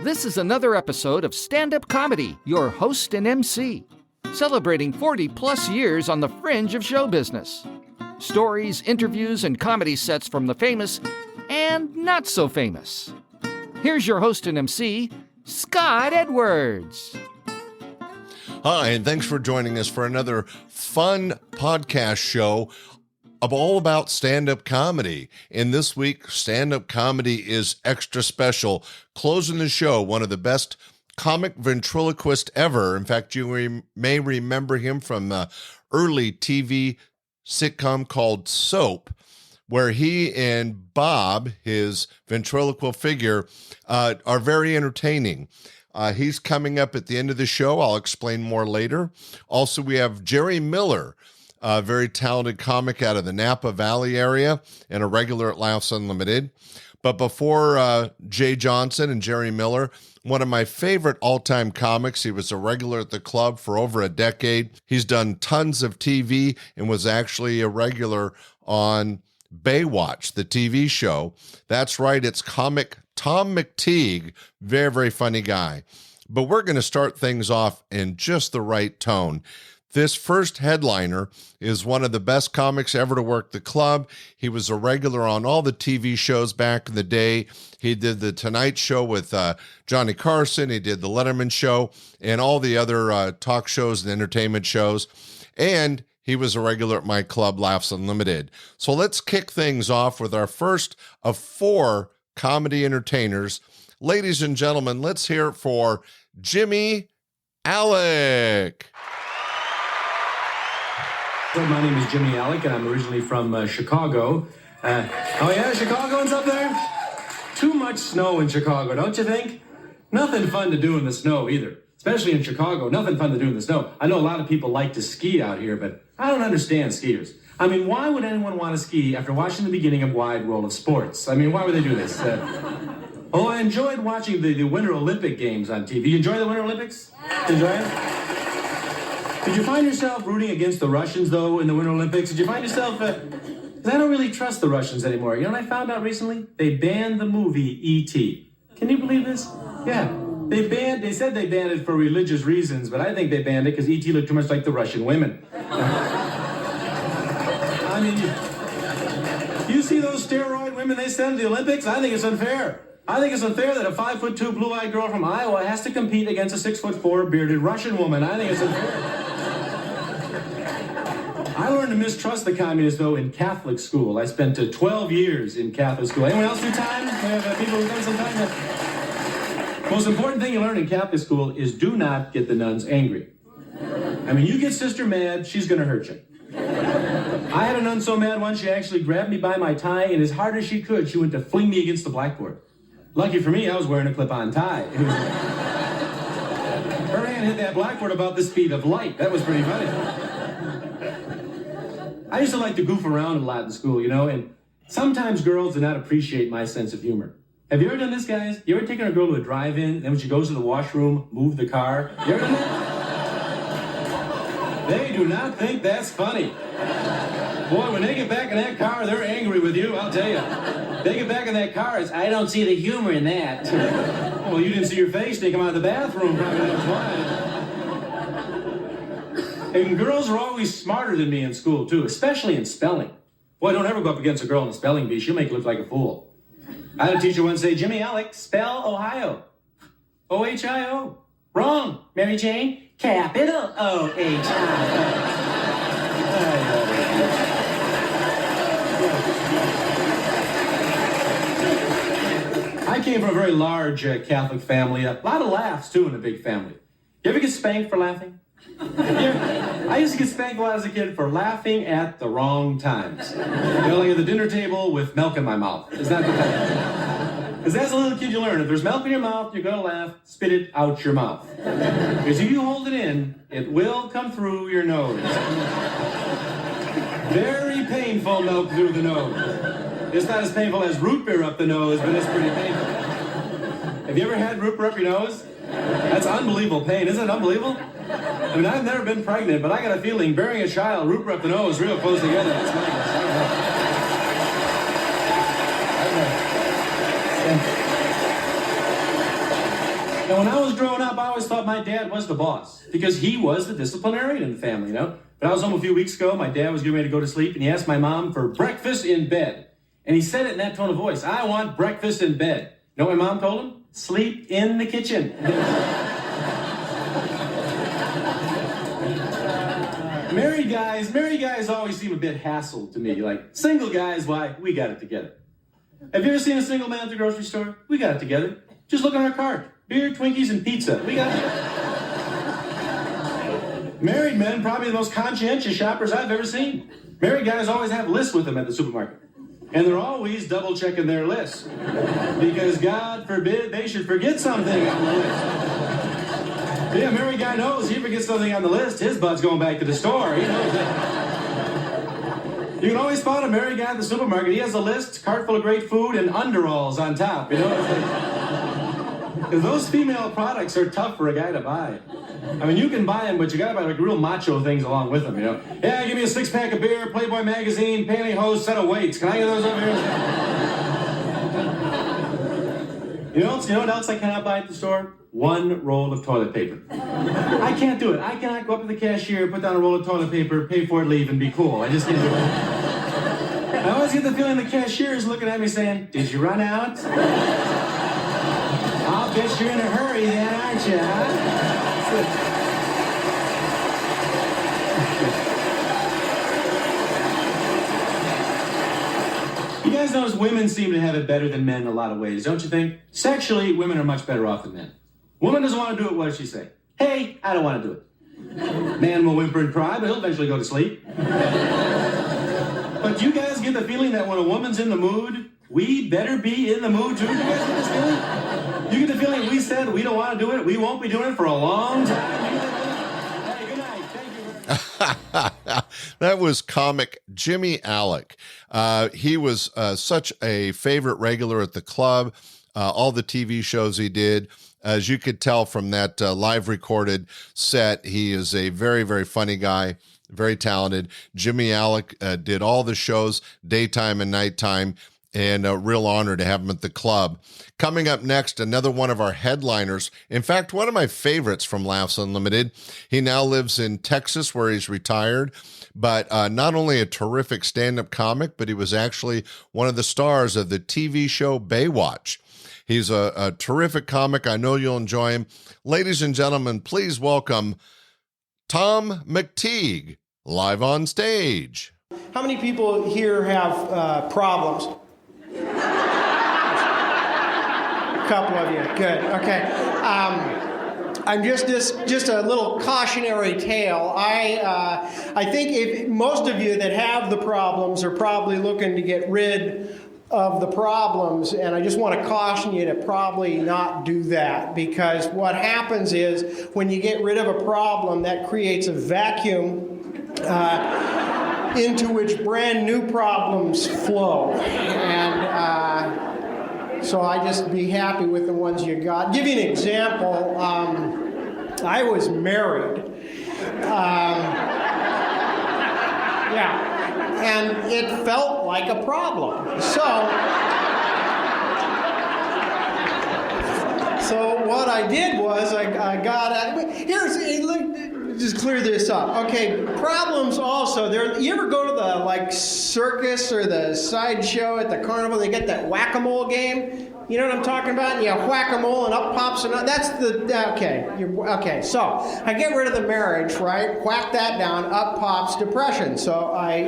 This is another episode of Standup Comedy, your host and MC, celebrating 40-plus years on the fringe of show business. Stories, interviews, and comedy sets from the famous and not so famous. Here's your host and MC, Scott Edwards. Hi, and thanks for joining us for another fun podcast show all about stand-up comedy. And this week, stand-up comedy is extra special. Closing the show, one of the best comic ventriloquist ever. In fact, you may remember him from the early TV sitcom called Soap, where he and Bob, his ventriloquial figure, are very entertaining. He's coming up at the end of the show. I'll explain more later. Also, we have Jerry Miller, a very talented comic out of the Napa Valley area and a regular at Laughs Unlimited. But before Jay Johnson and Jerry Miller, one of my favorite all-time comics. He was a regular at the club for over a decade. He's done tons of TV and was actually a regular on Baywatch, the TV show. That's right, it's comic Tom McTigue. Very, very funny guy. But we're going to start things off in just the right tone. This first headliner is one of the best comics ever to work the club. He was a regular on all the TV shows back in the day. He did the Tonight Show with Johnny Carson. He did the Letterman Show and all the other talk shows and entertainment shows. And he was a regular at my club, Laughs Unlimited. So let's kick things off with our first of four comedy entertainers. Ladies and gentlemen, let's hear it for Jimmy Aleck. My name is Jimmy Aleck, and I'm originally from Chicago. Oh yeah, Chicagoans up there? Too much snow in Chicago, don't you think? Nothing fun to do in the snow either, especially in Chicago. Nothing fun to do in the snow. I know a lot of people like to ski out here, but I don't understand skiers. I mean, why would anyone want to ski after watching the beginning of Wide World of Sports? I mean, why would they do this? Oh, I enjoyed watching the Winter Olympic Games on TV. You enjoy the Winter Olympics? Enjoy it? Did you find yourself rooting against the Russians, though, in the Winter Olympics? Did you find yourself... Because I don't really trust the Russians anymore. You know what I found out recently? They banned the movie E.T. Can you believe this? Yeah. They said they banned it for religious reasons, but I think they banned it because E.T. looked too much like the Russian women. I mean, you see those steroid women they send to the Olympics? I think it's unfair. I think it's unfair that a 5'2" blue-eyed girl from Iowa has to compete against a 6'4" bearded Russian woman. I think it's unfair. I learned to mistrust the communists, though, in Catholic school. I spent 12 years in Catholic school. Anyone else do time? We have people who've done some time. Most important thing you learn in Catholic school is do not get the nuns angry. I mean, you get sister mad, she's going to hurt you. I had a nun so mad once, she actually grabbed me by my tie, and as hard as she could, she went to fling me against the blackboard. Lucky for me, I was wearing a clip-on tie. Her hand hit that blackboard about the speed of light. That was pretty funny. I used to like to goof around a lot in school, you know, and sometimes girls do not appreciate my sense of humor. Have you ever done this, guys? You ever taken a girl to a drive-in, then when she goes to the washroom, move the car? You ever done that? They do not think that's funny. Boy, when they get back in that car, they're angry with you, I'll tell you. They get back in that car, it's, I don't see the humor in that. Well, you didn't see your face, they come out of the bathroom, probably that's why. And girls are always smarter than me in school, too, especially in spelling. Boy, don't ever go up against a girl in a spelling bee. She'll make you look like a fool. I had a teacher once say, Jimmy Aleck, spell Ohio. O-H-I-O. Wrong, Mary Jane. Capital O-H-I-O. I came from a very large Catholic family. A lot of laughs, too, in a big family. You ever get spanked for laughing? I used to get spanked a lot as a kid for laughing at the wrong times. You know, like at the dinner table with milk in my mouth. Is that the time? Because as a little kid you learn, if there's milk in your mouth, you're going to laugh, spit it out your mouth. Because if you hold it in, it will come through your nose. Very painful milk through the nose. It's not as painful as root beer up the nose, but it's pretty painful. Have you ever had root beer up your nose? That's unbelievable pain. Isn't it unbelievable? I mean, I've never been pregnant, but I got a feeling bearing a child, root beer up the nose, real close together. That's nice. Now, when I was growing up, I always thought my dad was the boss because he was the disciplinarian in the family, you know? But I was home a few weeks ago. My dad was getting ready to go to sleep, and he asked my mom for breakfast in bed. And he said it in that tone of voice. I want breakfast in bed. You know what my mom told him? Sleep in the kitchen. Married guys always seem a bit hassled to me. Like, single guys, why, we got it together. Have you ever seen a single man at the grocery store? We got it together. Just look on our cart. Beer, Twinkies, and pizza. We got it together. Married men, probably the most conscientious shoppers I've ever seen. Married guys always have lists with them at the supermarket. And they're always double-checking their lists. Because God forbid they should forget something on the list. Yeah, a married guy knows he forgets something on the list, his butt's going back to the store. He knows that. You can always spot a married guy at the supermarket. He has a list, cart full of great food, and underalls on top. You know, because those female products are tough for a guy to buy. I mean, you can buy them, but you gotta buy like real macho things along with them, you know? Yeah, give me a 6-pack of beer, Playboy magazine, pantyhose, set of weights. Can I get those over here? You know what else I cannot buy at the store? 1 roll of toilet paper. I can't do it. I cannot go up to the cashier, put down a roll of toilet paper, pay for it, leave, and be cool. I just can't do it. I always get the feeling the cashier is looking at me saying, did you run out? I'll bet you're in a hurry then, aren't you, huh? You guys notice women seem to have it better than men in a lot of ways, don't you think? Sexually, women are much better off than men. Woman doesn't want to do it, what does she say? Hey, I don't want to do it. Man will whimper and cry, but he'll eventually go to sleep. But do you guys get the feeling that when a woman's in the mood, we better be in the mood too? Do you guys get this feeling? You get the feeling we said we don't want to do it, we won't be doing it for a long time? Hey, good night. Thank you very much. That was comic Jimmy Aleck. He was such a favorite regular at the club, all the TV shows he did. As you could tell from that live recorded set, he is a very, very funny guy, very talented. Jimmy Aleck did all the shows, daytime and nighttime, and a real honor to have him at the club. Coming up next, another one of our headliners. In fact, one of my favorites from Laughs Unlimited. He now lives in Texas where he's retired, but not only a terrific stand-up comic, but he was actually one of the stars of the TV show Baywatch. He's a terrific comic. I know you'll enjoy him. Ladies and gentlemen, please welcome Tom McTigue, live on stage. How many people here have problems? A couple of you. Good. Okay. I'm just a little cautionary tale. I think if most of you that have the problems are probably looking to get rid of the problems, and I just want to caution you to probably not do that, because what happens is when you get rid of a problem, that creates a vacuum into which brand new problems flow. And so I just be happy with the ones you got. Give you an example. I was married. Yeah. And it felt like a problem. So what I did was I got just clear this up. Okay, problems also. You ever go to the circus or the sideshow at the carnival? They get that whack-a-mole game. You know what I'm talking about? And you whack-a-mole and up pops and that's okay. So I get rid of the marriage, right? Whack that down, up pops depression. So I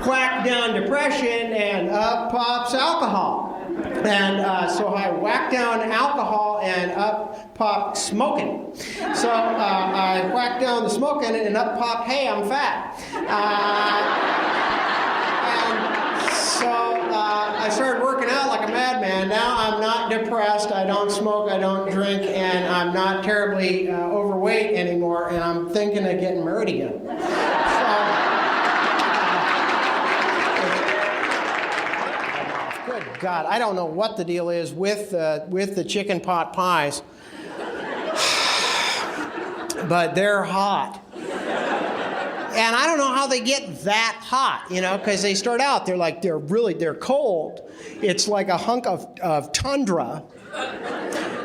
whack down depression and up pops alcohol. And so I whack down alcohol and up pop smoking. So I whack down the smoking and up pop, hey, I'm fat. I started working out like a madman. Now I'm not depressed, I don't smoke, I don't drink, and I'm not terribly overweight anymore, and I'm thinking of getting married again. Good God, I don't know what the deal is with the chicken pot pies, but they're hot. And I don't know how they get that hot, because they start out, they're cold. It's like a hunk of tundra.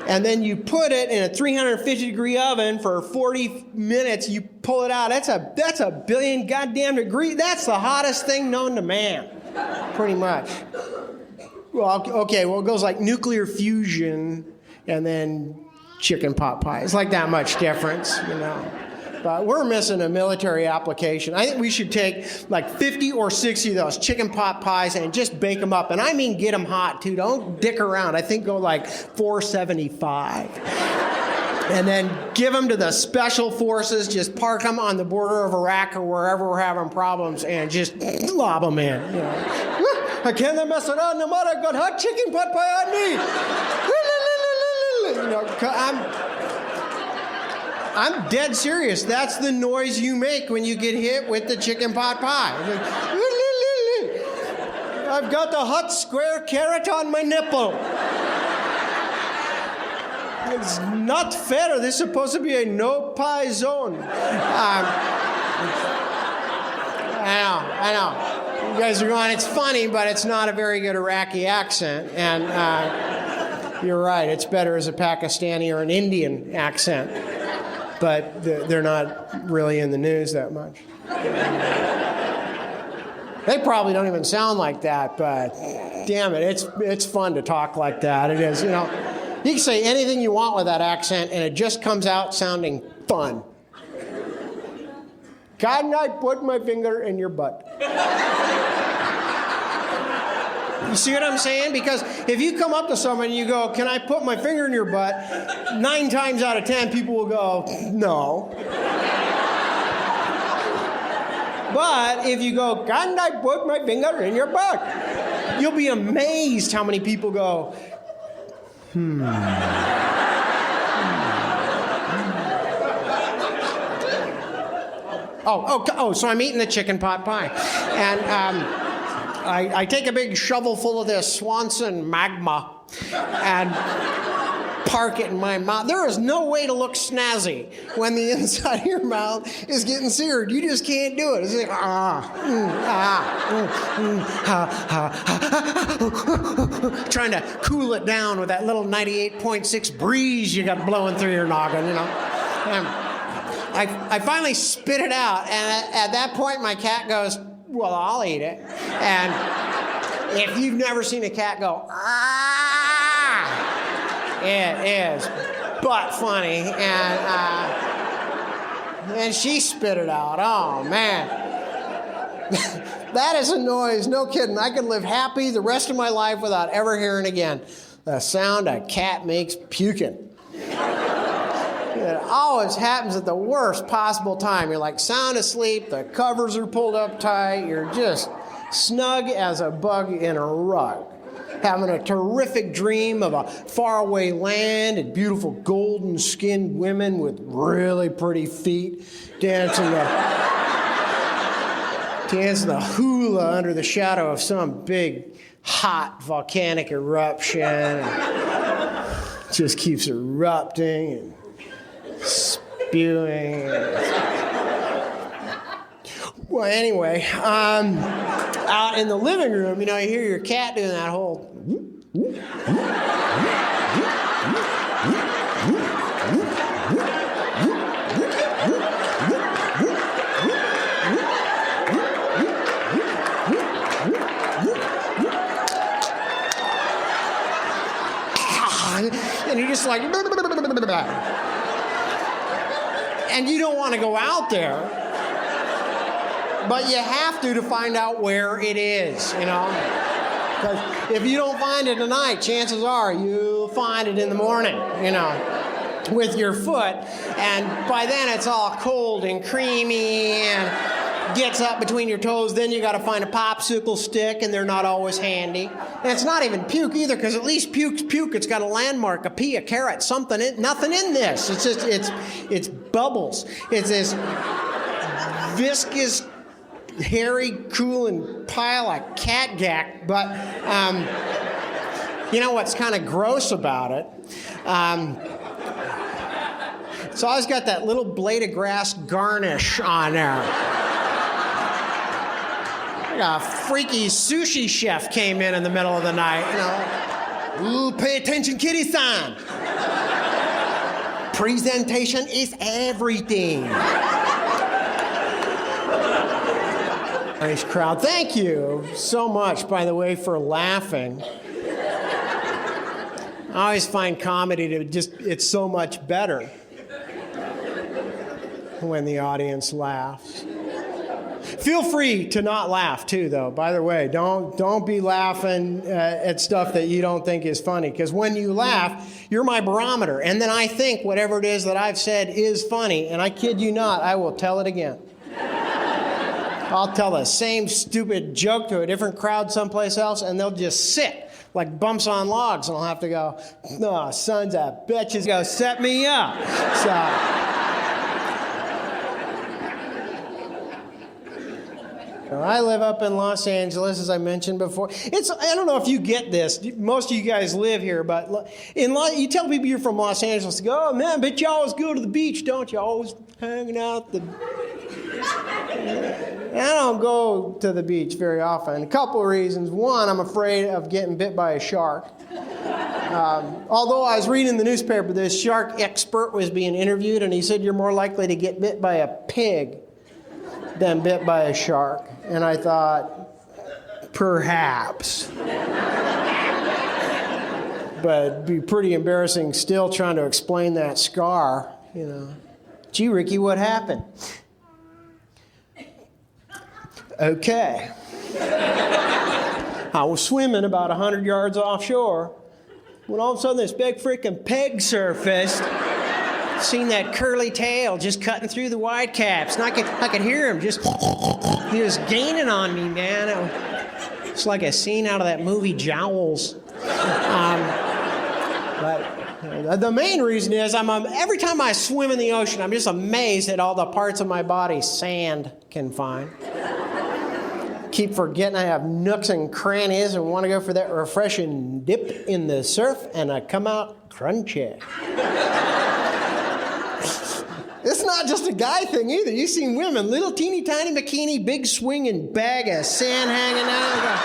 and then you put it in a 350-degree oven for 40 minutes. You pull it out. That's a billion goddamn degrees. That's the hottest thing known to man, pretty much. Well, okay, well, it goes like nuclear fusion and then chicken pot pie. It's like that much difference, you know. But we're missing a military application. I think we should take like 50 or 60 of those chicken pot pies and just bake them up. And I mean get them hot, too. Don't dick around. I think go like 475. And then give them to the special forces. Just park them on the border of Iraq or wherever we're having problems and just lob them in, you know. I can't mess around no matter. I got hot chicken pot pie on me. You know, I'm dead serious. That's the noise you make when you get hit with the chicken pot pie. I've got the hot square carrot on my nipple. It's not fair. This is supposed to be a no pie zone. I know. You guys are going, it's funny, but it's not a very good Iraqi accent. And you're right, it's better as a Pakistani or an Indian accent. But they're not really in the news that much. They probably don't even sound like that, but damn it, it's fun to talk like that. It is, you know. You can say anything you want with that accent, and it just comes out sounding fun. Can I put my finger in your butt? You see what I'm saying? Because if you come up to someone and you go, can I put my finger in your butt? 9 times out of 10, people will go, no. But if you go, can I put my finger in your butt? You'll be amazed how many people go, Oh, so I'm eating the chicken pot pie. And I take a big shovel full of this Swanson magma and park it in my mouth. There is no way to look snazzy when the inside of your mouth is getting seared. You just can't do it. It's like, trying to cool it down with that little 98.6 breeze you got blowing through your noggin, you know. I finally spit it out, and at that point, my cat goes, well, I'll eat it. And if you've never seen a cat go, it is but funny. And she spit it out. Oh, man. That is a noise, no kidding. I could live happy the rest of my life without ever hearing again the sound a cat makes puking. It always happens at the worst possible time. You're like sound asleep, the covers are pulled up tight, you're just snug as a bug in a rug, having a terrific dream of a faraway land and beautiful golden-skinned women with really pretty feet dancing the hula under the shadow of some big, hot volcanic eruption. And just keeps erupting and spewing. Well, anyway, out in the living room, you know, you hear your cat doing that whole. And you're just like. And you don't want to go out there, but you have to find out where it is, you know? Because if you don't find it tonight, chances are you'll find it in the morning, you know, with your foot. And by then it's all cold and creamy and gets up between your toes. Then you got to find a popsicle stick, and they're not always handy. And it's not even puke either, because at least puke's puke. It's got a landmark, a pea, a carrot, something. Nothing in this. It's just it's bubbles. It's this viscous, hairy, cooling pile of cat gack. But you know what's kind of gross about it? It's always got that little blade of grass garnish on there. A freaky sushi chef came in the middle of the night, you know. Ooh, pay attention, kitty-san. Presentation is everything. Nice crowd. Thank you so much, by the way, for laughing. I always find comedy it's so much better when the audience laughs. Feel free to not laugh too, though. By the way, don't be laughing at stuff that you don't think is funny, because when you laugh, you're my barometer, and then I think whatever it is that I've said is funny, and I kid you not, I will tell it again. I'll tell the same stupid joke to a different crowd someplace else, and they'll just sit like bumps on logs, and I'll have to go, "Oh, sons of bitches, go set me up." So, I live up in Los Angeles, as I mentioned before. I don't know if you get this. Most of you guys live here, but you tell people you're from Los Angeles, they go, "Oh, man, but you always go to the beach, don't you? Always hanging out at the..." I don't go to the beach very often. A couple of reasons. One, I'm afraid of getting bit by a shark. Although I was reading the newspaper, this shark expert was being interviewed, and he said you're more likely to get bit by a pig than bit by a shark. And I thought, perhaps. But it'd be pretty embarrassing still trying to explain that scar, you know. "Gee, Ricky, what happened?" "Okay. I was swimming about 100 yards offshore when all of a sudden this big freaking pig surfaced. Seen that curly tail just cutting through the white caps, and I could hear him he was gaining on me, man. It's like a scene out of that movie Jowls. But the main reason is every time I swim in the ocean, I'm just amazed at all the parts of my body sand can find. Keep forgetting I have nooks and crannies and want to go for that refreshing dip in the surf, and I come out crunchy. It's not just a guy thing either. You've seen women, little teeny tiny bikini, big swinging bag of sand hanging out.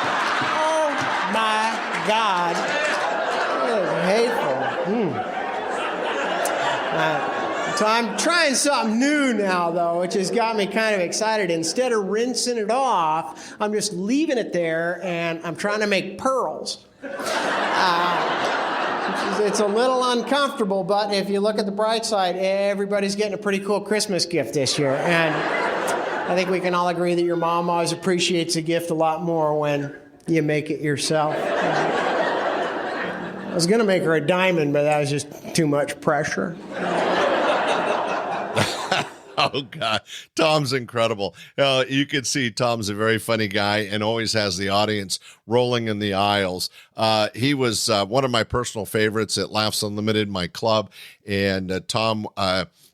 Oh my God. It's hateful. So I'm trying something new now, though, which has got me kind of excited. Instead of rinsing it off, I'm just leaving it there, and I'm trying to make pearls. It's a little uncomfortable, but if you look at the bright side, everybody's getting a pretty cool Christmas gift this year. And I think we can all agree that your mom always appreciates a gift a lot more when you make it yourself. I was going to make her a diamond, but that was just too much pressure. Oh, God. Tom's incredible. You can see Tom's a very funny guy and always has the audience rolling in the aisles. He was one of my personal favorites at Laughs Unlimited, my club. And Tom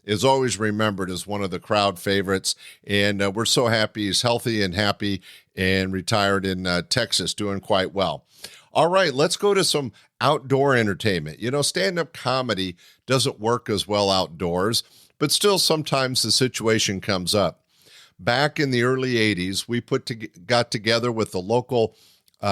is always remembered as one of the crowd favorites. And we're so happy he's healthy and happy and retired in Texas, doing quite well. All right, let's go to some outdoor entertainment. You know, stand-up comedy doesn't work as well outdoors, but still sometimes the situation comes up. Back in the early 80s, we got together with the local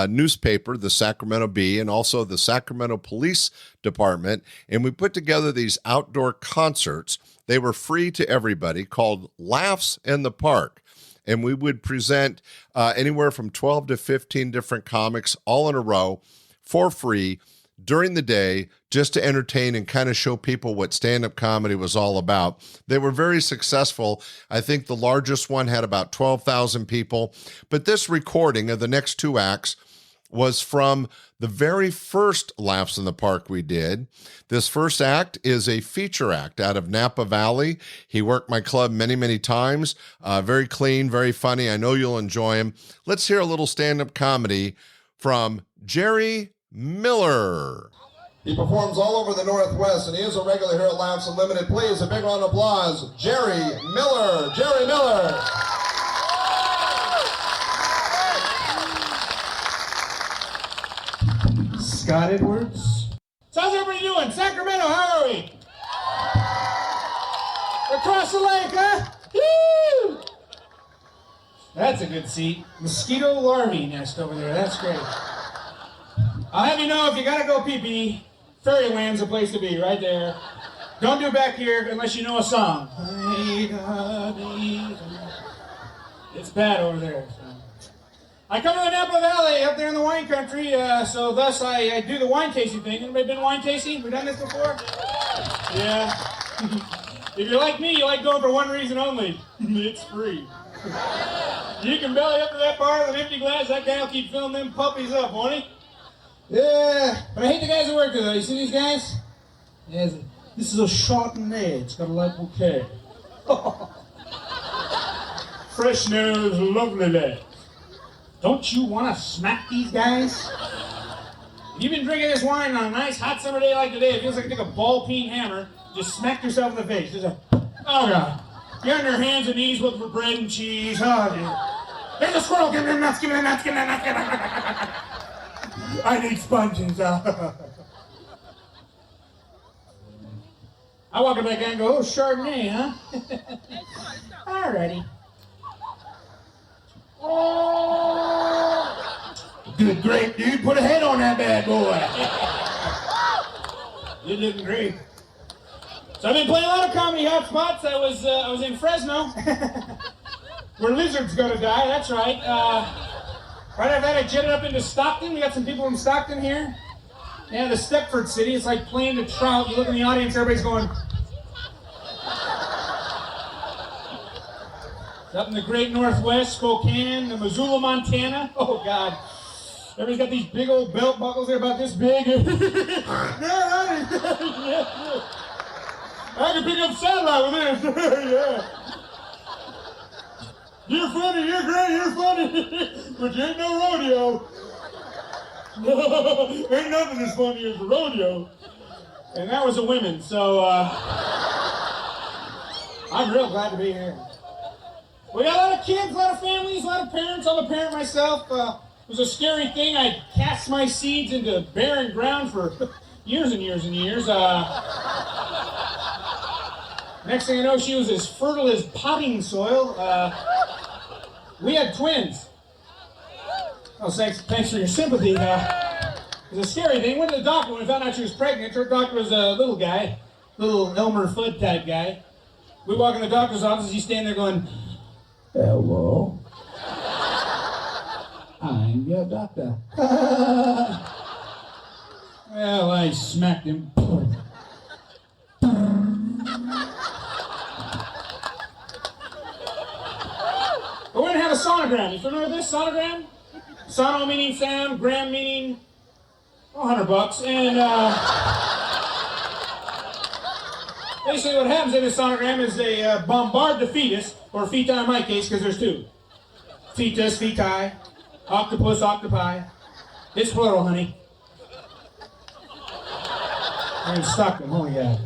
newspaper, the Sacramento Bee, and also the Sacramento Police Department, and we put together these outdoor concerts. They were free to everybody, called Laughs in the Park. And we would present anywhere from 12 to 15 different comics all in a row for free during the day, just to entertain and kind of show people what stand-up comedy was all about. They were very successful. I think the largest one had about 12,000 people. But this recording of the next two acts was from the very first Laughs in the Park we did. This first act is a feature act out of Napa Valley. He worked my club many, many times. Very clean, very funny. I know you'll enjoy him. Let's hear a little stand-up comedy from Jerry Miller. He performs all over the Northwest, and he is a regular here at Laughs Unlimited. Please, a big round of applause, Jerry Miller. Jerry Miller. Scott Edwards. So how's everybody doing? Sacramento, how are we? Across the lake, huh? Woo! That's a good seat. Mosquito larvae nest over there. That's great. I'll have you know, if you gotta go pee-pee, Fairyland's the place to be, right there. Don't do back here unless you know a song. It's bad over there. So. I come to the Napa Valley up there in the wine country, so thus I do the wine tasting thing. Anybody been wine tasting? We've done this before? Yeah. If you're like me, you like going for one reason only. It's free. You can belly up to that bar with an empty glass, that guy will keep filling them puppies up, won't he? Yeah, but I hate the guys that work there, though. You see these guys? Yeah, this is a Chardonnay. It's got a light bouquet. Fresh nose, lovely legs. Don't you want to smack these guys? If you've been drinking this wine on a nice hot summer day like today, it feels like you took a ball-peen hammer, just smacked yourself in the face. Just oh God. You're on your hands and knees looking for bread and cheese. Oh, dude. There's a squirrel. Give me the nuts, give me the nuts, give me the nuts, give me the nuts. I need sponges. I walk up that guy and go, oh, Chardonnay, huh? Alrighty. Good, great, dude. Put a head on that bad boy. You're looking great. So I've been playing a lot of comedy hot spots. I was in Fresno, where lizards go to die. That's right. Right after that, I jetted up into Stockton. We got some people in Stockton here. Yeah, the Stepford City. It's like playing the trout. You look in the audience, everybody's going. Up in the Great Northwest, Spokane, the Missoula, Montana. Oh God. Everybody's got these big old belt buckles. They're about this big. I can pick up satellite with this. Yeah. You're funny, you're great, you're funny. But you ain't no rodeo. Ain't nothing as funny as a rodeo. And that was a women, so I'm real glad to be here. We got a lot of kids, a lot of families, a lot of parents. I'm a parent myself. It was a scary thing. I cast my seeds into barren ground for years and years and years. Next thing I know, she was as fertile as potting soil. We had twins. Oh, thanks for your sympathy. It was a scary thing. Went to the doctor when we found out she was pregnant. Her doctor was a little guy, little Elmer Fudd type guy. We walk in the doctor's office. He's standing there going, "Hello, I'm your doctor." Well, I smacked him. But we're gonna have a sonogram. You familiar with this sonogram? Sono meaning sound, gram meaning $100. And basically what happens in this sonogram is they bombard the fetus, or feti in my case, because there's two. Fetus, feti, octopus, octopi. It's plural, honey. I'm in Stockton, holy God.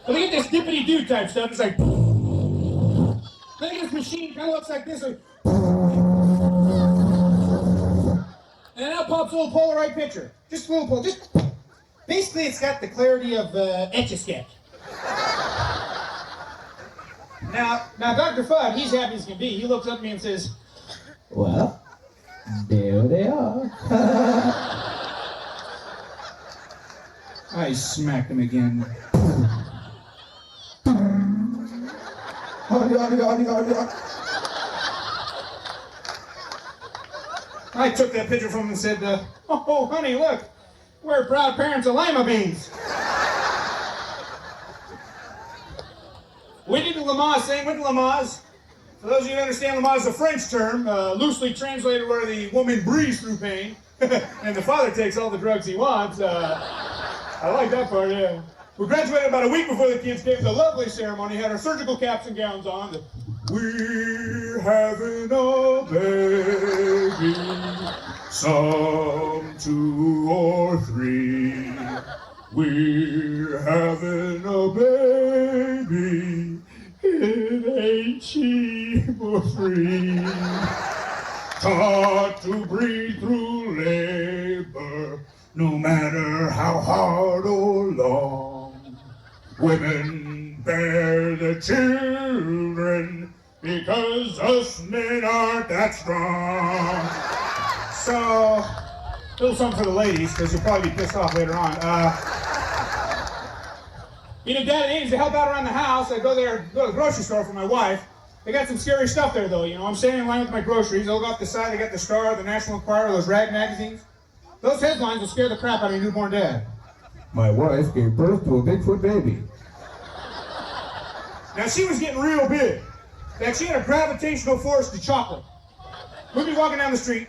But look at this dippity-doo type stuff. It's like, look at this machine, kind of looks like this. Like, and out pops a little Polaroid picture. Just a little Polaroid. Basically, it's got the clarity of Etch-a-Sketch. Now, Dr. Fudd, he's happy as can be. He looks up at me and says, "Well, there they are." I smacked him again. I took that picture from him and said, "Oh, honey, look, we're proud parents of lima beans." We did the Lamaze thing, went to Lamaze. For those of you who understand, Lamaze is a French term, loosely translated where the woman breathes through pain, and the father takes all the drugs he wants. I like that part, yeah. We graduated about a week before the kids came. It was a lovely ceremony, had our surgical caps and gowns on. We're having a baby, some 2 or 3. We're having a baby, it ain't cheap or free. Taught to breathe through labor, no matter how hard or long. Women bear the children because us men aren't that strong. So, a little something for the ladies, because you'll probably be pissed off later on. Being a dad, I needed to help out around the house. I go to the grocery store for my wife. They got some scary stuff there, though. You know, I'm standing in line with my groceries. I look off the side. They got the Star, the National Enquirer, those rag magazines. Those headlines will scare the crap out of your newborn dad. My wife gave birth to a Bigfoot baby. Now, she was getting real big. In fact, she had a gravitational force to chocolate. We'd be walking down the street.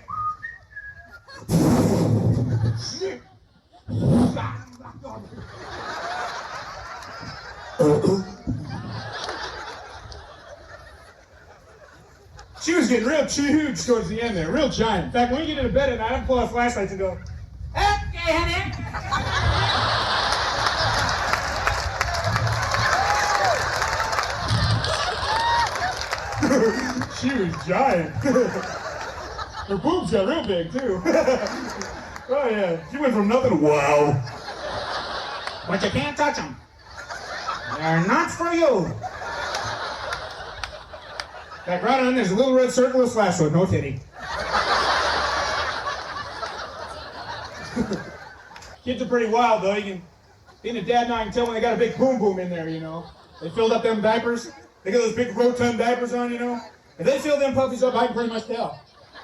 She was getting real huge towards the end there, real giant. In fact, when we get into bed at night, I'd pull out flashlights and go, "Okay, honey." She was giant. Her boobs got real big, too. Oh, yeah. She went from nothing to wow. But you can't touch them. They're not for you. Back right on, there's a little red circle with flashlight, no titty. Kids are pretty wild, though. Being a dad now, I can tell when they got a big boom boom in there, you know. They filled up them diapers. They got those big rotund diapers on, you know. If they fill them puppies up, I can pretty much tell.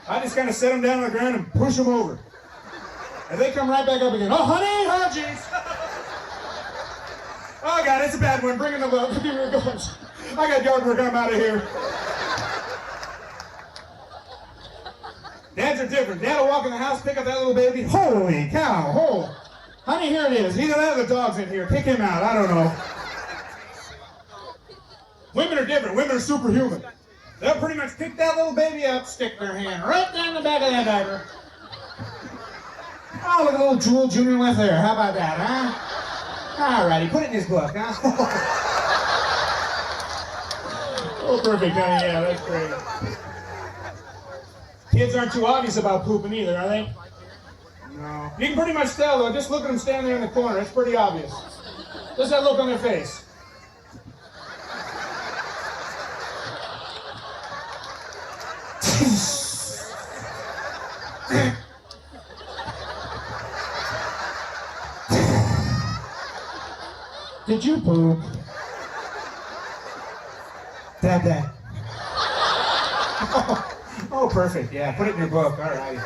I just kind of set them down on the ground and push them over. And they come right back up again. Oh, honey, oh, jeez. Oh, God, it's a bad one. Bring it up. Give me a gun. I got yard work. I'm out of here. Dads are different. Dad will walk in the house, pick up that little baby. Holy cow. Oh. Honey, here it is. Either that or the dog's in here. Pick him out. I don't know. Women are different. Women are superhuman. They'll pretty much pick that little baby up, stick their hand right down the back of that diaper. Oh, look at little Jewel Jr. left there. How about that, huh? All righty, put it in his book, huh? Oh, perfect, honey. Yeah, that's great. Kids aren't too obvious about pooping either, are they? No. You can pretty much tell, though. Just look at them standing there in the corner. It's pretty obvious. Just that look on their face. Did you poop? Dad. Oh, perfect. Yeah, put it in your book. All right.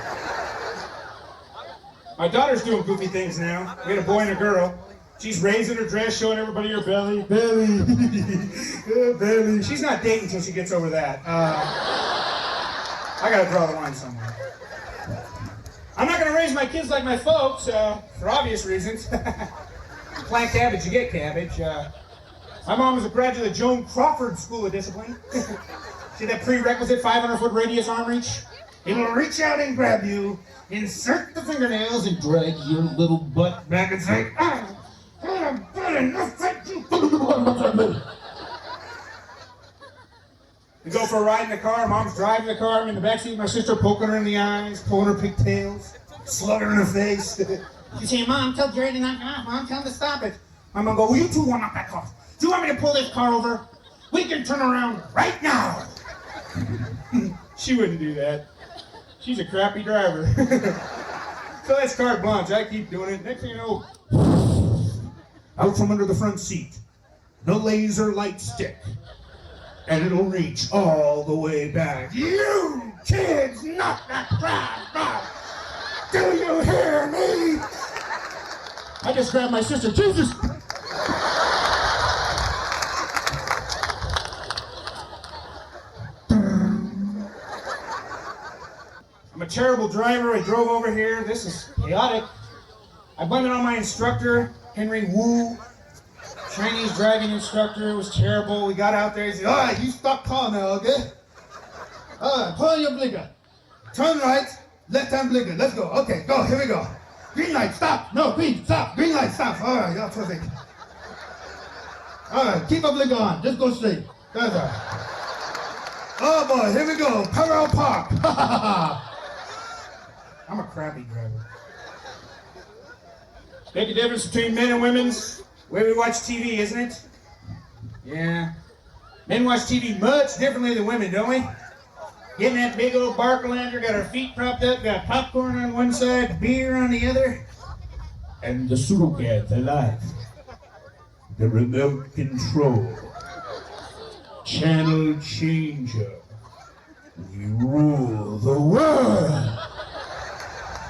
My daughter's doing goofy things now. We had a boy and a girl. She's raising her dress, showing everybody her belly. Belly. Belly. She's not dating until she gets over that. I gotta draw the line somewhere. I'm not gonna raise my kids like my folks, for obvious reasons. You plant cabbage, you get cabbage. My mom was a graduate of Joan Crawford School of Discipline. See that prerequisite 500-foot radius arm reach? It will reach out and grab you, insert the fingernails, and drag your little butt back and say, I'm good enough, thank you. We go for a ride in the car. Mom's driving the car. I'm in the backseat. My sister poking her in the eyes, pulling her pigtails, slugging her in the face. She's saying, Mom, tell Jerry to knock it off. Mom, tell him to stop it. My mom go, well, you two want knock that car. Do you want me to pull this car over? We can turn around right now. She wouldn't do that. She's a crappy driver. So that's carte blanche. I keep doing it. Next thing you know, out from under the front seat, the laser light stick. And it'll reach all the way back. You kids, knock that crap off! Do you hear me? I just grabbed my sister. Jesus! I'm a terrible driver. I drove over here. This is chaotic. I blame it on my instructor, Henry Wu. Chinese driving instructor. It was terrible. We got out there. He said, all right, you stop car now, okay? All right, put on your blinker. Turn right, left-hand blinker. Let's go. Okay, go. Here we go. Green light, stop. No, green, stop. Green light, stop. All right, you're perfect. All right, keep a blinker on. Just go straight. That's all right. Oh, boy, here we go. Parallel park. I'm a crappy driver. Make a difference between men and women's way we watch TV, isn't it? Yeah. Men watch TV much differently than women, don't we? Getting that big old Barcalander, got our feet propped up, got popcorn on one side, beer on the other, and the pseudo-cat's alive. the remote control, channel changer. We rule the world.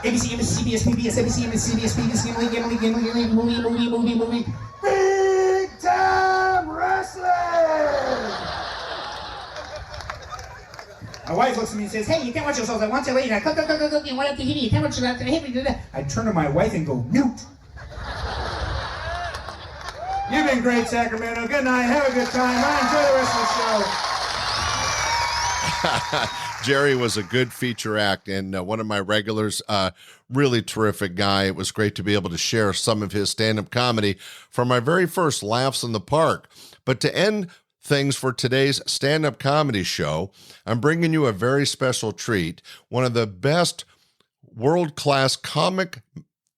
ABC, CBS, PBS, ABC, CBS, PBS, movie. Big time wrestling! My wife looks at me and says, "Hey, you can't watch those shows. I want you later. Go, you want to TV. You can't watch that. I turn to my wife and go, mute. You've been great, Sacramento. Good night. Have a good time. I enjoy the rest of the show." Jerry was a good feature act and one of my regulars, really terrific guy. It was great to be able to share some of his stand-up comedy from my very first Laughs in the Park. But to end things for today's stand-up comedy show, I'm bringing you a very special treat, one of the best world-class comic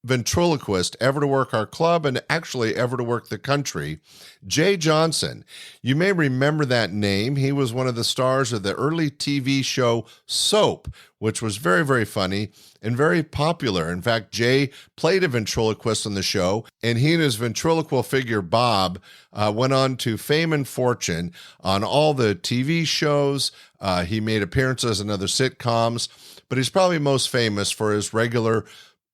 ventriloquist ever to work our club and actually ever to work the country, Jay Johnson. You may remember that name. He was one of the stars of the early TV show Soap, which was very, very funny and very popular. In fact, Jay played a ventriloquist on the show, and he and his ventriloquial figure, Bob, went on to fame and fortune on all the TV shows. He made appearances in other sitcoms, but he's probably most famous for his regular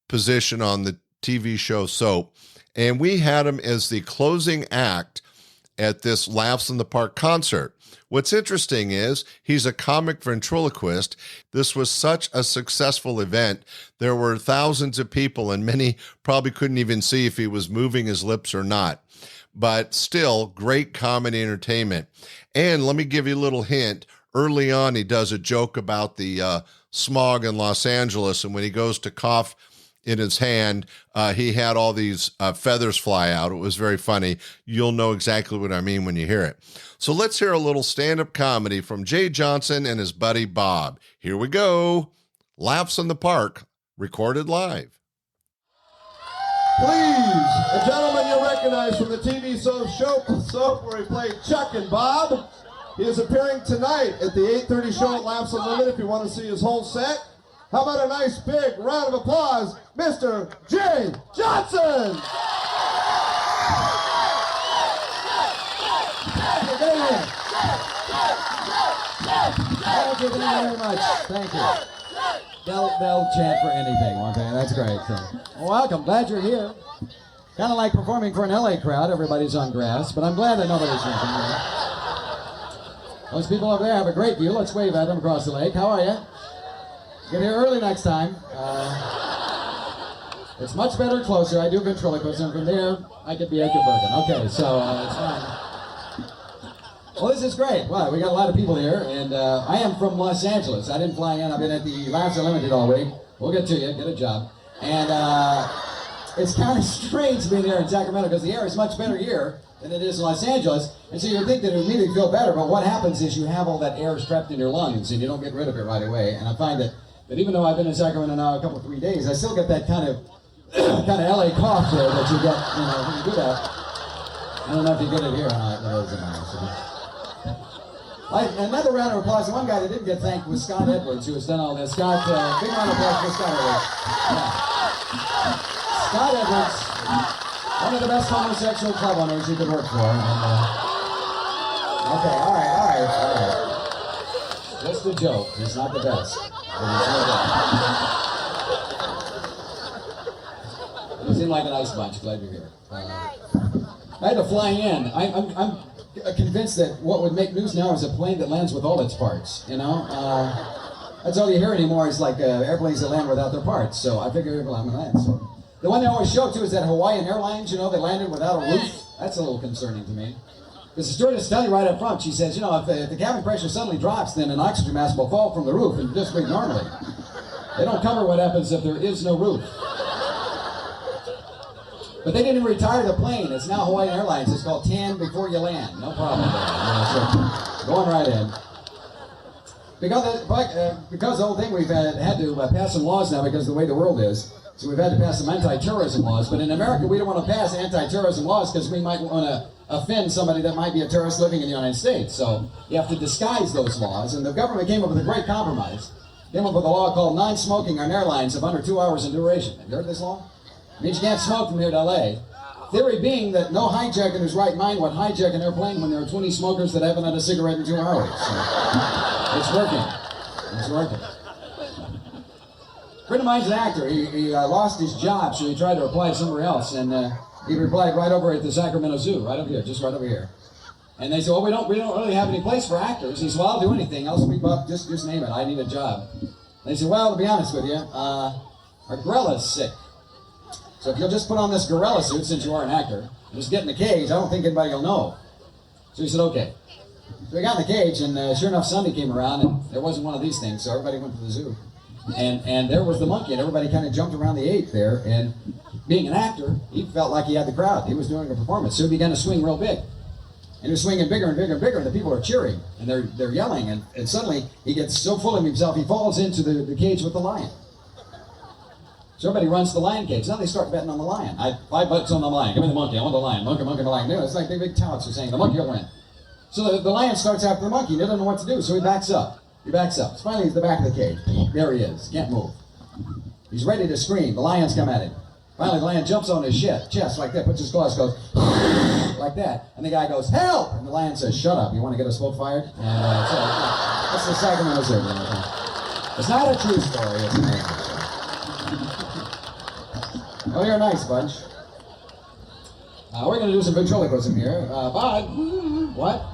position on the TV show Soap. And we had him as the closing act at this Laughs in the Park concert. What's interesting is he's a comic ventriloquist. This was such a successful event. There were thousands of people, and many probably couldn't even see if he was moving his lips or not. But still, great comedy entertainment. And let me give you a little hint. Early on, he does a joke about the smog in Los Angeles, and when he goes to cough in his hand, he had all these feathers fly out. It was very funny. You'll know exactly what I mean when you hear it. So let's hear a little stand-up comedy from Jay Johnson and his buddy Bob. Here we go. Laughs in the Park, recorded live. Please, a gentleman you recognize from the TV show Soap, where he played Chuck and Bob. He is appearing tonight at the 8:30 show at Laughs Unlimited if you want to see his whole set. How about a nice big round of applause, Mr. Jay Johnson! Thank you very much. Thank you. They'll chant for anything, okay? That's great. So, well, welcome. Glad you're here. Kind of like performing for an LA crowd. Everybody's on grass, but I'm glad that nobody's drinking here. Those people over there have a great view. Let's wave at them across the lake. How are you? Get here early next time. It's much better closer. I do ventriloquism, and from there, I could be Edgar Bergen. Okay, so it's fine. Well, this is great. Wow, we got a lot of people here, and I am from Los Angeles. I didn't fly in. I've been at the Laughs Unlimited all week. We'll get to you. Get a job. And it's kind of strange being here in Sacramento because the air is much better here than it is in Los Angeles. And so you think that it would immediately feel better, but what happens is you have all that air trapped in your lungs, and you don't get rid of it right away. And I find that even though I've been in Sacramento now a couple, 3 days, I still get that kind of LA cough there that you get, when you do that. I don't know if you get it here or not. Another round of applause. One guy that didn't get thanked was Scott Edwards, who has done all this. Scott, big round of applause for Scott Edwards. Yeah. Scott Edwards, one of the best homosexual club owners you could work for. And, okay, all right. Just a joke. He's not the best. You seem like a nice bunch. Glad you're here. I had to fly in. I'm convinced that what would make news now is a plane that lands with all its parts. That's all you hear anymore is like airplanes that land without their parts. So I figured, well, I'm gonna land. So the one they always show too is that Hawaiian Airlines. They landed without a roof. That's a little concerning to me. Because the stewardess telling you right up front, she says, if the cabin pressure suddenly drops, then an oxygen mask will fall from the roof and just breathe normally. They don't cover what happens if there is no roof. But they didn't retire the plane. It's now Hawaiian Airlines. It's called Tan Before You Land. No problem there. So going right in. Because the whole thing, we've had to pass some laws now because of the way the world is. So we've had to pass some anti-terrorism laws. But in America, we don't want to pass anti-terrorism laws because we might want to offend somebody that might be a terrorist living in the United States. So you have to disguise those laws. And the government came up with a great compromise. Came up with a law called non-smoking on airlines of under 2 hours in duration. Have you heard this law? It means you can't smoke from here to LA Theory being that no hijacker in his right mind would hijack an airplane when there are 20 smokers that haven't had a cigarette in 2 hours. So, it's working. It's working. A friend of mine's an actor. He lost his job, so he tried to apply somewhere else, and he replied right over at the Sacramento Zoo, right over here, just right over here. And they said, well, we don't really have any place for actors. He said, well, I'll do anything. I'll sweep up, just name it. I need a job. And they said, well, to be honest with you, our gorella's sick. So if you'll just put on this gorilla suit, since you are an actor, and just get in the cage, I don't think anybody will know. So he said, okay. So we got in the cage, and sure enough, Sunday came around, and there wasn't one of these things, so everybody went to the zoo. And there was the monkey, and everybody kind of jumped around the ape there, and being an actor, he felt like he had the crowd. He was doing a performance, so he began to swing real big. And he was swinging bigger and bigger and bigger, and the people are cheering, and they're yelling, and suddenly he gets so full of himself, he falls into the cage with the lion. So everybody runs to the lion cage. Now they start betting on the lion. $5 on the lion. Give me the monkey. I want the lion. Monkey, the lion. No, it's like the big touts are saying the monkey will win. So the lion starts after the monkey. He doesn't know what to do, so he backs up. So finally he's at the back of the cage. There he is. Can't move. He's ready to scream. The lion's come at him. Finally the lion jumps on his chest like that, puts his claws, goes like that. And the guy goes, help! And the lion says, shut up. You want to get us both fired? And so that's the Sacramento Zoo. It's not a true story. It's an story. Oh, you're a nice bunch. We're going to do some ventriloquism here. Bob, what?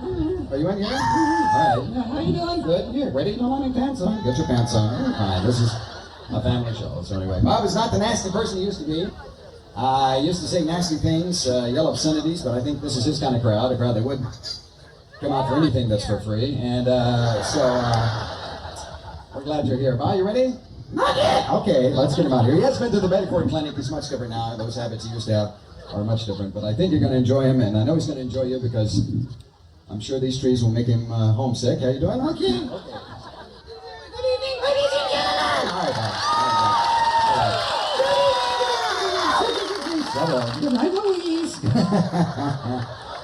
Are you in here? All right. Yeah, how you doing? Good. Here, ready? You don't want any pants on? Get your pants on. You're fine. This is a family show. So anyway, Bob is not the nasty person he used to be. He used to say nasty things, yell obscenities, but I think this is his kind of crowd, a crowd that would come out for anything that's for free. And so we're glad you're here. Bob, you ready? Not yet. Okay, let's get him out here. He has been to the Bedford Clinic. He's much different now. Those habits he used to have are much different. But I think you're going to enjoy him, and I know he's going to enjoy you because I'm sure these trees will make him homesick. How you doing? Okay. Good evening, ladies and gentlemen. All right. Good night, Louise.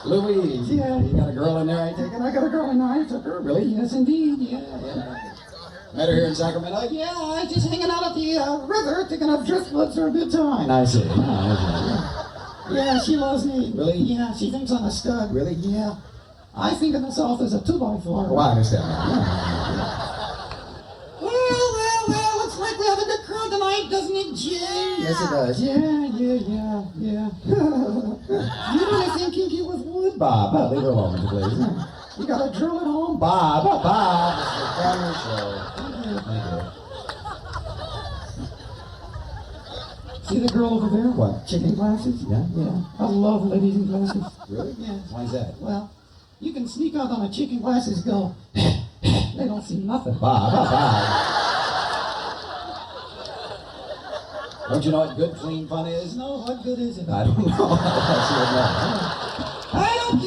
Louise. Yeah, you got a girl in there, I take it? I got a girl in there. I took her. Really? Yes, indeed. Yeah. Met her here in Sacramento. Yeah, I was just hanging out at the river, taking up driftwoods for a good time. I see. Yeah, she loves me. Really? Yeah, she thinks I'm a stud. Really? Yeah. I think of myself as a 2x4. Well, I understand that. Well, looks like we have a good crowd tonight, doesn't it, Jay? Yes, it does. Yeah. You really think kinky with wood? Bob, leave her alone, please. You got a drill at home? Bob. It's the family show. Thank you. See the girl over there? What? Chicken glasses? Yeah. I love ladies in glasses. Really? Yeah. Why is that? Well, you can sneak out on a chicken glasses, go, they don't see nothing. Bob. Don't you know what good, clean fun is? No, what good is it? I don't know. I don't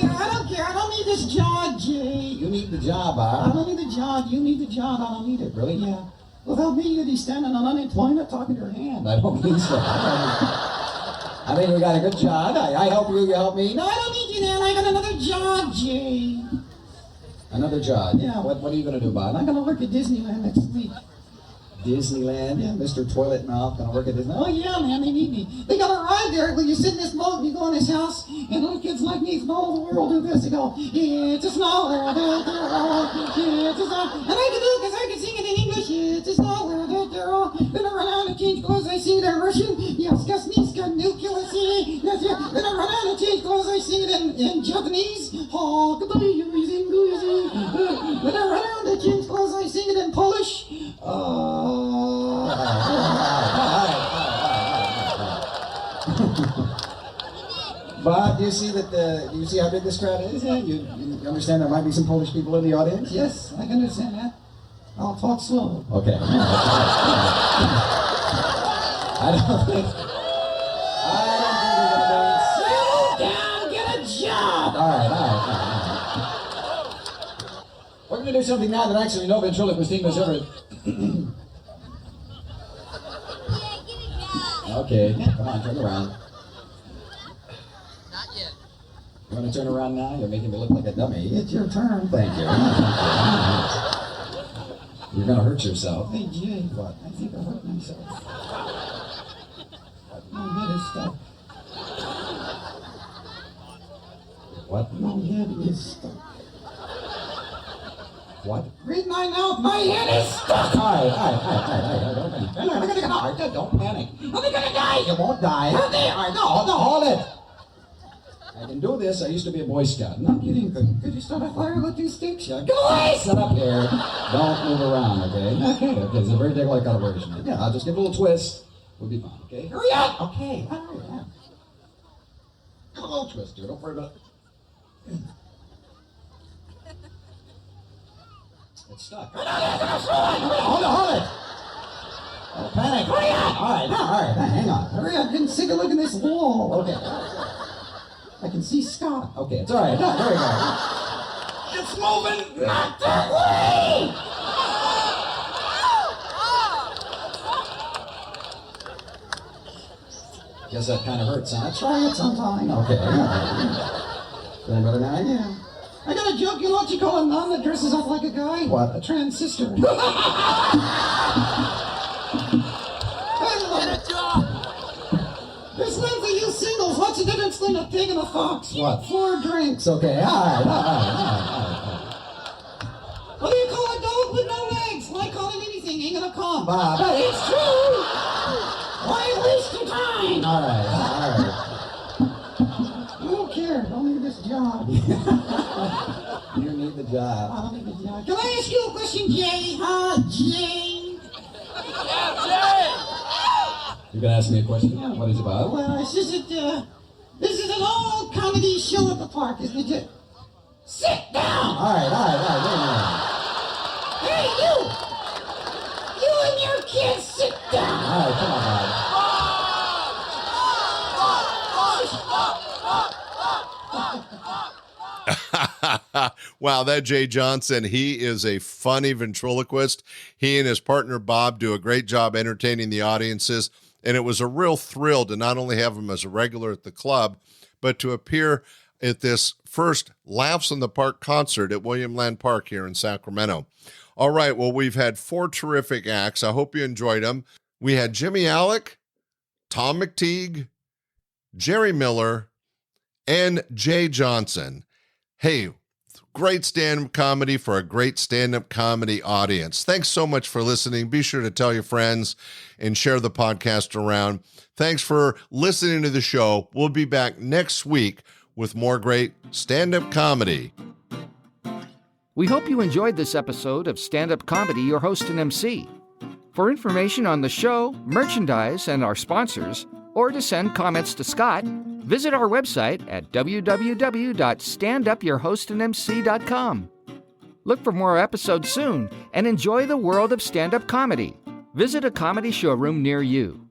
care. I don't need this job, Jay. You need the job, Bob. I don't need the job. You need the job. I don't need it. Really? Yeah. Without me, you'd be standing on unemployment talking to your hand. I don't think so. I mean, we got a good job. I help you, you help me. No, I don't need you now. I got another job, Jay. Another job? Yeah. What are you going to do, Bob? I'm going to work at Disneyland next week. Disneyland? Yeah, Mr. Toilet Mouth gonna work at Disneyland. Oh yeah, man, they need me. They got a ride there where you sit in this boat and you go in this house, and little kids like me from all over the world do this. They go, it's a snow world, it's a snow. And I can do it because I can sing it in English. It's a snow world, then I run out and change clothes. I sing it in Russian. Yes, nuclear. Yes, yeah. Then I run out and change clothes. I sing it in Japanese. Then I run out and change clothes. I sing it in Polish. Bob, do you see how big this crowd is? Yeah, you understand there might be some Polish people in the audience? Yes, I can understand that. I'll talk slow. Okay. I don't think we're gonna settle down, get a job. All right. We're gonna do something now that actually no ventriloquist team has ever. Okay, come on, turn around. Not yet. You want to turn around now? You're making me look like a dummy. It's your turn. Thank you. You're going to hurt yourself. Hey, Jay. What? I think I hurt myself. My head is stuck. What? My head is stuck. What? Read my mouth, my head is stuck! All right, don't panic. I'm gonna die! You won't die. No, hold it! I can do this. I used to be a Boy Scout. Not kidding. Could you start a fire with 2 sticks? Yeah. Go away! Sit up here. Don't move around, okay? Okay, it's a very decoy calibration. Yeah, I'll just give it a little twist. We'll be fine, okay? Hurry up! Okay, all right, yeah. Give a little twist here. Don't worry about it. It's stuck. Hold it! Don't panic. Hurry up! All right, hang on. Hurry up. Get sick of looking at this wall. Okay. I can see Scott. Okay, it's all right. No, there we go. It's moving not that way! Guess that kind of hurts, huh? Try it sometime. Okay. Feeling better now? Yeah. I got a joke. You know what you call a nun that dresses up like a guy? What? A trans sister. Get a job! There's none for you singles. What's the difference between a pig and a fox? What? 4 drinks. Okay, all right. What do you call a dog with no legs? Why call it anything? Ain't gonna come. Bob. But it's true! Why waste your time? All right. I don't care. I don't need this job. You need the job. I don't need the job. Can I ask you a question, Jay? Jay? Yeah, Jay! You gonna ask me a question? Yeah. What is it about? Well, it's just that, this is an old comedy show at the park, isn't it? Sit down! All right, wait a minute. Hey, you! You and your kids, sit down! All right, come on, Bob. Wow, that Jay Johnson, he is a funny ventriloquist. He and his partner Bob do a great job entertaining the audiences, and it was a real thrill to not only have him as a regular at the club, but to appear at this first Laughs in the Park concert at William Land Park here in Sacramento. All right, well, we've had 4 terrific acts. I hope you enjoyed them. We had Jimmy Aleck, Tom McTigue, Jerry Miller, and Jay Johnson. Hey, great stand-up comedy for a great stand-up comedy audience. Thanks so much for listening. Be sure to tell your friends and share the podcast around. Thanks for listening to the show. We'll be back next week with more great stand-up comedy. We hope you enjoyed this episode of Stand-Up Comedy, your host and MC. For information on the show, merchandise, and our sponsors, or to send comments to Scott, visit our website at www.standupyourhostandmc.com. Look for more episodes soon and enjoy the world of stand-up comedy. Visit a comedy showroom near you.